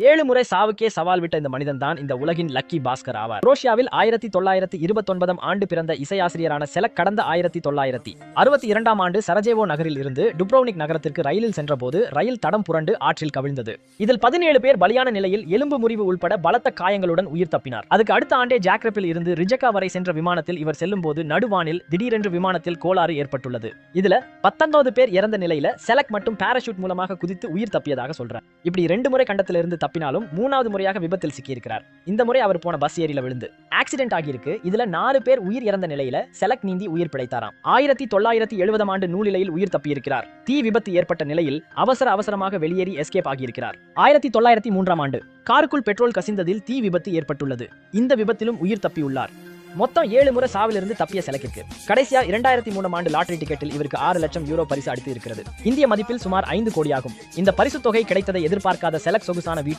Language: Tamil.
7 முறை சாவுக்கே சவால் விட்ட இந்த மனிதன் தான் இந்த உலகின் லக்கி பாஸ்கர் ஆவார். குரோஷியாவில் 1929 ஆண்டு பிறந்த இசையாசிரியரான செலக் கடந்த 1962 ஆண்டு சரஜேவோ நகரில் இருந்து டுப்ரோவ்னிக் நகரத்திற்கு ரயிலில் சென்றபோது ரயில் தடம் புரண்டு ஆற்றில் கவிழ்ந்தது. இதில் 17 பேர் பலியான நிலையில் எலும்பு முறிவு உள்பட பலத்த காயங்களுடன் உயிர் தப்பினார். அதுக்கு அடுத்த ஆண்டே ஜாக்ரெப்பில் இருந்து ரிஜெக்கா வரை சென்ற விமானத்தில் இவர் செல்லும் போது நடுவானில் திடீரென்று விமானத்தில் கோளாறு ஏற்பட்டுள்ளது. இதுல 19 பேர் இறந்த நிலையில செலக் மட்டும் பாராசூட் மூலமாக குதித்து உயிர் தப்பியதாக சொல்றார். இப்படி 2 முறை கண்டத்திலிருந்து தப்பினாலும் 3வது முறையாக விபத்தில் சிக்கியிருக்கிறார். இந்த முறை அவர் போன பஸ் ஏரியில விழுந்து ஆக்சிடென்ட் ஆகியிருக்கு. இதுல 4 பேர் உயிர் இறந்த நிலையில செலக் நீந்தி உயிர் பிழைத்தாராம். 1970 ஆண்டு நூலிலையில் உயிர் தப்பியிருக்கிறார். தீ விபத்து ஏற்பட்ட நிலையில் அவசரமாக வெளியேறி எஸ்கேப் ஆகியிருக்கிறார். 1903 ஆண்டு காருக்குள் பெட்ரோல் கசிந்ததில் தீ விபத்து ஏற்பட்டுள்ளது. இந்த விபத்திலும் உயிர் தப்பியுள்ளார். மொத்தம் 7 முறை சாவிலிருந்து தப்பிய செலக்கிற்கு கடைசியா 2003 ஆண்டு லாட்டரி டிக்கெட்டில் இவருக்கு 6 லட்சம் யூரோ பரிசு அடித்து இருக்கிறது. இந்திய மதிப்பில் சுமார் 5 கோடி ஆகும். இந்த பரிசு தொகை கிடைத்ததை எதிர்பார்க்காத செலக் சொகுசான வீட்டு